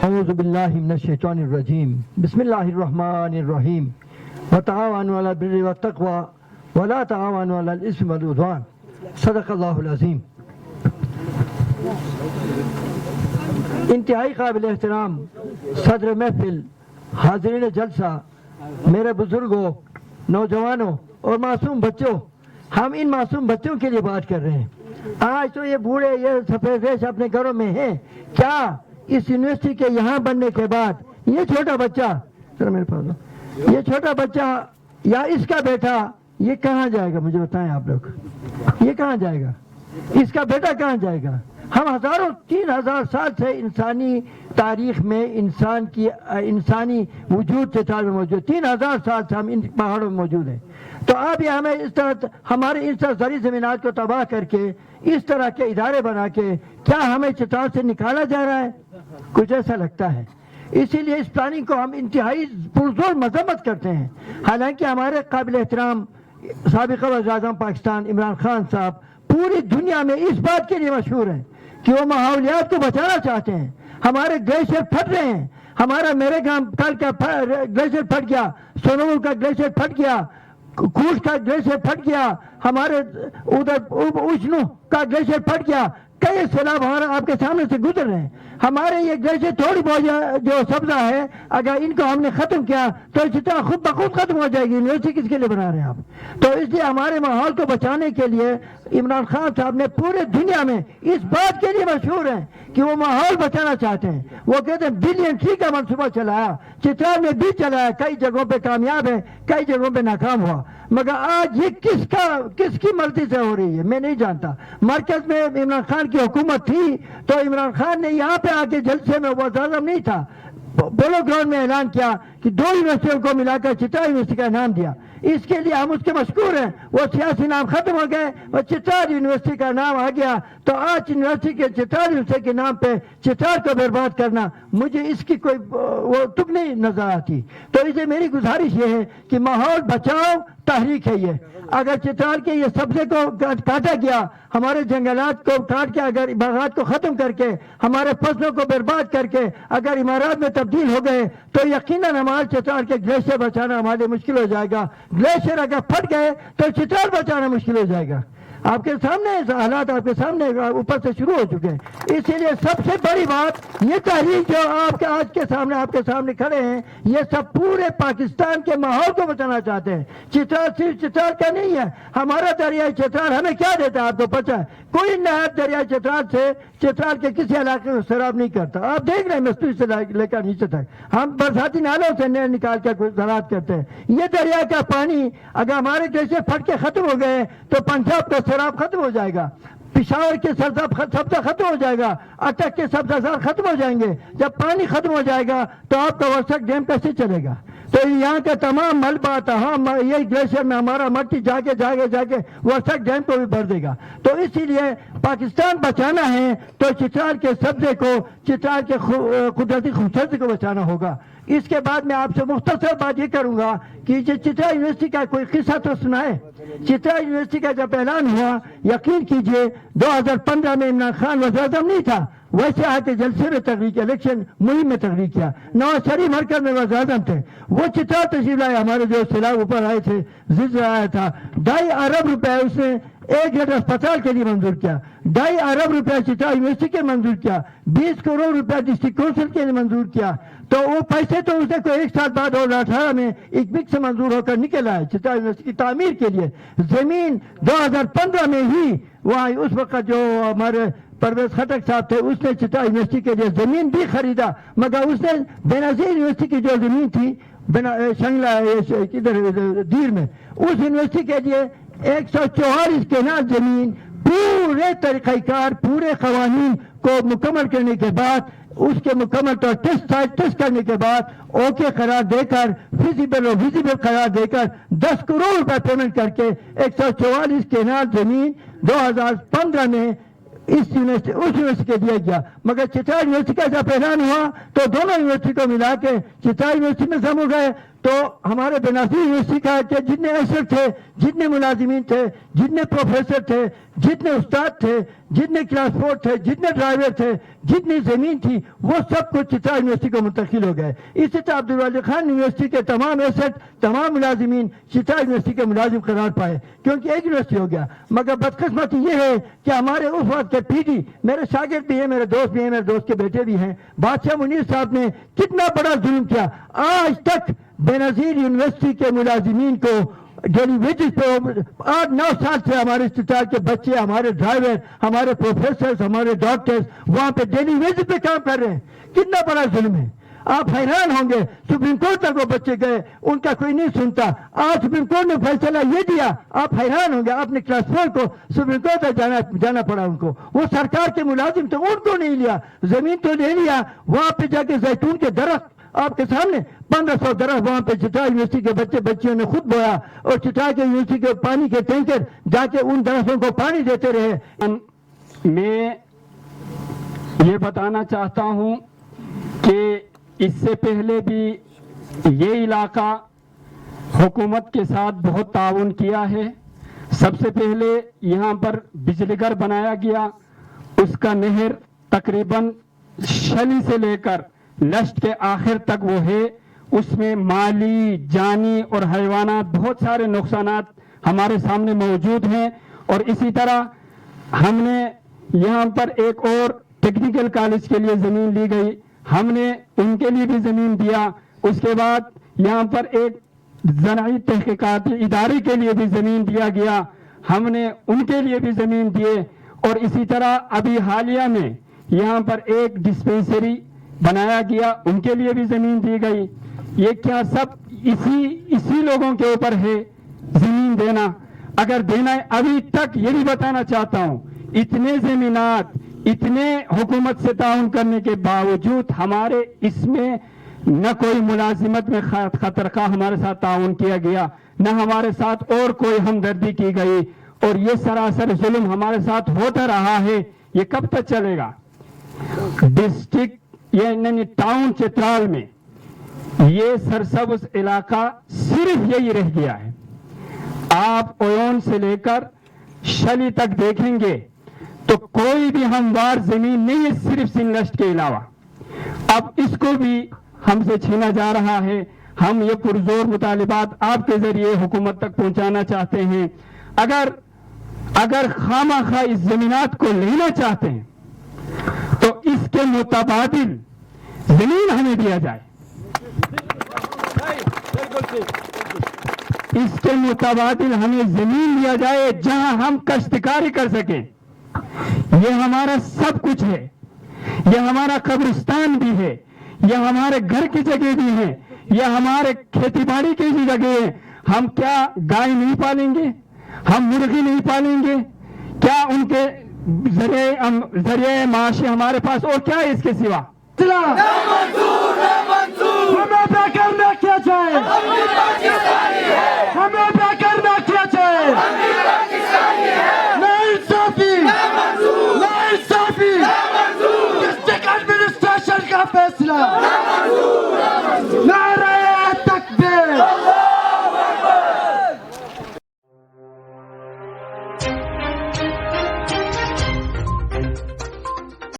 اعوذ باللہ من الشیطان الرجیم بسم اللہ الرحمن الرحیم وتعاونوا علی البر والتقوی ولا تعاونوا علی الاثم والعدوان صدق اللہ العظیم۔ انتہائی قابل احترام صدر محفل، حاضرین جلسہ، میرے بزرگوں، نوجوانوں اور معصوم بچوں، ہم ان معصوم بچوں کے لیے بات کر رہے ہیں۔ آج تو یہ بوڑھے، یہ سفید ریش اپنے گھروں میں ہیں، کیا اس یونیورسٹی کے یہاں بننے کے بعد یہ چھوٹا بچہ، میرے پاس یہ چھوٹا بچہ یا اس کا بیٹا یہ کہاں جائے گا؟ مجھے بتائیں آپ لوگ، یہ کہاں جائے گا؟ اس کا بیٹا کہاں جائے گا؟ ہم ہزاروں 3000 سال سے انسانی تاریخ میں انسانی وجود چترال میں موجود، 3000 سال سے ہم ان پہاڑوں میں موجود ہیں۔ تو اب یہ ہمیں اس طرح ہمارے اس طرح زرعی زمینات کو تباہ کر کے اس طرح کے ادارے بنا کے کیا ہمیں چترال سے نکالا جا رہا ہے؟ کچھ ایسا لگتا ہے۔ اسی لیے اس پلاننگ کو ہم انتہائی پرزور مذمت کرتے ہیں۔ حالانکہ ہمارے قابل احترام سابق وزیر اعظم پاکستان عمران خان صاحب پوری دنیا میں اس بات کے لیے مشہور ہیں کہ وہ ماحولیات کو بچانا چاہتے ہیں۔ ہمارے گلیشیئر پھٹ رہے ہیں، ہمارا میرے گاؤں کل کا گلیشیئر پھٹ گیا، سونوور کا گلیشیئر پھٹ گیا، کوٹ کا گلیشیئر پھٹ گیا، ہمارے ادھر اجنو کا گلیشیئر پھٹ گیا، کئی سیلاب ہمارا آپ کے سامنے سے گزر رہے ہیں۔ ہمارے یہ گلیشیئر تھوڑی بہت جو سبزہ ہے، اگر ان کو ہم نے ختم کیا تو جتنا خود بخود ختم ہو جائے گی۔ یونیورسٹی کس کے لیے بنا رہے ہیں آپ؟ تو اس لیے ہمارے ماحول کو بچانے کے لیے عمران خان صاحب نے پورے دنیا میں اس بات کے لیے مشہور ہیں کہ وہ ماحول بچانا چاہتے ہیں۔ وہ کہتے ہیں بلین ٹری کا منصوبہ چلایا، چترال میں بھی چلایا، کئی جگہوں پہ کامیاب ہے، کئی جگہوں پہ ناکام ہوا، مگر آج یہ کس کی مرضی سے ہو رہی ہے میں نہیں جانتا۔ مرکز میں عمران خان کی حکومت تھی تو عمران خان نے یہاں پہ آ کے جلسے میں وزیر اعظم نہیں تھا، پولو گراؤنڈ میں اعلان کیا کہ 2 یونیورسٹیوں کو ملا کر چترال یونیورسٹی کا نام دیا۔ اس کے لیے ہم اس کے مشکور ہیں۔ وہ سیاسی نام ختم ہو گئے اور چترال یونیورسٹی کا نام آ گیا، تو آج یونیورسٹی کے چترال یونیورسٹی کے نام پہ چترال کو برباد کرنا، مجھے اس کی کوئی وہ تک نہیں نظر آتی۔ تو اسے میری گزارش یہ ہے کہ ماحول بچاؤ تحریک ہے یہ۔ اگر چترال کے یہ سبزے کو کاٹا گیا، ہمارے جنگلات کو کاٹ کے، اگر باغات کو ختم کر کے، ہمارے فصلوں کو برباد کر کے اگر عمارات میں تبدیل ہو گئے تو یقیناً ہمارے چترال کے گلیشیئر بچانا ہمارے لیے مشکل ہو جائے گا۔ گلیشیئر اگر پھٹ گئے تو چترال بچانا مشکل ہو جائے گا۔ آپ کے سامنے حالات آپ کے سامنے اوپر سے شروع ہو چکے ہیں۔ اسی لیے سب سے بڑی بات یہ تحریک جو آپ کے آج کے سامنے آپ کے سامنے کھڑے ہیں، یہ سب پورے پاکستان کے ماحول کو بچانا چاہتے ہیں۔ چترال صرف چترال کا نہیں ہے، ہمارا دریائے چترال ہمیں کیا دیتا ہے آپ کو پتہ ہے؟ کوئی نہر دریائے چترال سے چترال کے کسی علاقے کو سیراب نہیں کرتا۔ آپ دیکھ رہے ہیں مستوی سے لے کر نیچے تک ہم برساتی نالوں سے نہر نکال کر زراعت کرتے ہیں۔ یہ دریا کا پانی اگر ہمارے گلیشیئر پھٹ کے ختم ہو گئے تو پنجاب کا سیراب ختم ہو جائے گا، پشاور کے سبزہ ختم ہو جائے گا، اٹک کے سبزہ ختم ہو جائیں گے۔ جب پانی ختم ہو جائے گا تو آپ کا ورثک ڈیم کیسے چلے گا؟ تو یہاں کا تمام ملبہ یہ گلیشیئر میں ہمارا مٹی جا کے ورثک ڈیم کو بھی بھر دے گا۔ تو اسی لیے پاکستان بچانا ہے تو چترال کے سبزے کو، چترال کے قدرتی خوبصورتی کو بچانا ہوگا۔ اس کے بعد میں آپ سے مختصر بات یہ کروں گا کہ چترال یونیورسٹی کا کوئی قصہ تو سنائے۔ چترال یونیورسٹی کا جب اعلان ہوا، یقین کیجئے 2015 میں عمران خان وزیر اعظم نہیں تھا، ویسے آ کے جلسے میں تقریر کیا، الیکشن مہم میں تقریر کیا، نواز شریف مرکز میں وزیر اعظم تھے، وہ چترال تشریف لائے، ہمارے جو سیلاب اوپر آئے تھے، زلزلہ آیا تھا، 2.5 ارب روپے اس نے 1 گھنٹہ اسپتال کے لیے منظور کیا، 2.5 ارب روپے چترال یونیورسٹی کے منظور کیا، 20 کروڑ روپے ڈسٹرکٹ کونسل کے لیے منظور کیا۔ تو وہ پیسے تو اس نے کوئی 1 سال بعد 2018 میں اکبک سے منظور ہو کر نکل آئے چترال یونیورسٹی کی تعمیر کے لیے۔ زمین 2015 میں ہی وہاں اس وقت جو ہمارے پرویز خٹک صاحب تھے، اس نے چترال یونیورسٹی کے لیے زمین بھی خریدا، مگر اس نے بینظیر یونیورسٹی کی جو زمین تھی شنگلہ ادھر دیر میں، اس یونیورسٹی کے لیے 144 کنال زمین پورے طریقہ کار، پورے قوانین کو مکمل کرنے کے بعد، اس کے مکمل طور ٹیسٹ کرنے کے بعد اوکے قرار دے کر، فیزیبل اور ویزیبل قرار دے کر 10 کروڑ روپے پیمنٹ کر کے 144 کنال زمین 2015 میں اس یونیورسٹی کے دیا گیا۔ مگر چترال یونیورسٹی کا جب اعلان ہوا تو دونوں یونیورسٹی کو ملا کے چترال یونیورسٹی میں ضم ہو گئے، تو ہمارے بنازیر یونیورسٹی کا کہ جتنے ایسر تھے، جتنے ملازمین تھے، جتنے پروفیسر تھے، جتنے استاد تھے، جتنے ٹرانسپورٹ تھے، جتنے ڈرائیور تھے، جتنی زمین تھی، وہ سب کچھ چترال یونیورسٹی کو منتقل ہو گئے. اسی طرح عبدالواجد خان یونیورسٹی کے تمام ایسٹ، تمام ملازمین چترال یونیورسٹی کے ملازم قرار پائے کیونکہ ایک یونیورسٹی ہو گیا. مگر بدقسمتی یہ ہے کہ ہمارے اس وقت کے پی ڈی، میرے شاگرد بھی ہیں، میرے دوست بھی ہیں، میرے دوست کے بیٹے بھی ہیں، بادشاہ منیر صاحب نے کتنا بڑا ظلم کیا. آج تک بینظیر یونیورسٹی کے ملازمین کو ڈیلی ویجز پہ 8-9 سال سے ہمارے اسپتال کے بچے، ہمارے ڈرائیور، ہمارے پروفیسرز، ہمارے ڈاکٹرز وہاں پہ ڈیلی ویجز پہ کام کر رہے ہیں. کتنا بڑا ظلم ہے. آپ حیران ہوں گے، سپریم کورٹ تک وہ بچے گئے، ان کا کوئی نہیں سنتا. آج سپریم کورٹ نے فیصلہ یہ دیا، آپ حیران ہوں گے. آپ نے ٹرانسفر کو سپریم کورٹ تک جانا پڑا ان کو. وہ سرکار کے ملازم تھے، ان کو نہیں لیا. زمین تو لے لیا، وہاں پہ جا کے زیتون کے درخت آپ کے سامنے 1500 درخت وہاں پہ چترال یونیورسٹی کے بچے بچیوں نے خود بویا، اور چترال کے یونیورسٹی کے پانی کے ٹینکر جا کے ان درختوں کو پانی دیتے رہے. میں یہ بتانا چاہتا ہوں کہ اس سے پہلے بھی یہ علاقہ حکومت کے ساتھ بہت تعاون کیا ہے. سب سے پہلے یہاں پر بجلی گھر بنایا گیا، اس کا نہر تقریباً شلی سے لے کر لشٹ کے آخر تک وہ ہے. اس میں مالی، جانی اور حیوانات بہت سارے نقصانات ہمارے سامنے موجود ہیں. اور اسی طرح ہم نے یہاں پر ایک اور ٹیکنیکل کالج کے لیے زمین لی گئی، ہم نے ان کے لیے بھی زمین دیا. اس کے بعد یہاں پر ایک زرعی تحقیقاتی ادارے کے لیے بھی زمین دیا گیا، ہم نے ان کے لیے بھی زمین دیے. اور اسی طرح ابھی حالیہ میں یہاں پر ایک ڈسپینسری بنایا گیا، ان کے لیے بھی زمین دی گئی. یہ کیا سب اسی لوگوں کے اوپر ہے زمین دینا؟ اگر دینا ہے، ابھی تک یہ بھی بتانا چاہتا ہوں، اتنے زمینات، اتنے حکومت سے تعاون کرنے کے باوجود ہمارے اس میں نہ کوئی ملازمت میں خطرخواہ ہمارے ساتھ تعاون کیا گیا، نہ ہمارے ساتھ اور کوئی ہمدردی کی گئی. اور یہ سراسر ظلم ہمارے ساتھ ہوتا رہا ہے. یہ کب تک چلے گا؟ ڈسٹرکٹ یعنی ٹاؤن چترال میں یہ سرسبز علاقہ صرف یہی رہ گیا ہے. آپ اویون سے لے کر شلی تک دیکھیں گے تو کوئی بھی ہموار زمین نہیں ہے صرف سنلسٹ کے علاوہ. اب اس کو بھی ہم سے چھینا جا رہا ہے. ہم یہ پرزور مطالبات آپ کے ذریعے حکومت تک پہنچانا چاہتے ہیں. اگر خواہ مخواہ اس زمینات کو لینا چاہتے ہیں تو اس کے متبادل زمین ہمیں دیا جائے. اس کے متبادل ہمیں زمین دیا جائے جہاں ہم کاشتکاری کر سکیں. یہ ہمارا سب کچھ ہے، یہ ہمارا قبرستان بھی ہے، یہ ہمارے گھر کی جگہ بھی ہے، یہ ہمارے کھیتی باڑی کی بھی جگہ ہے. ہم کیا گائے نہیں پالیں گے؟ ہم مرغی نہیں پالیں گے؟ کیا ان کے ذریعے معاشی ہمارے پاس اور کیا ہے اس کے سوا؟ ہمیں بے کرنا کیا جائے، ہمیں بے کرنا کیا جائے. ناانصافی، ناانصافی، ڈسٹرکٹ ایڈمنسٹریشن کا فیصلہ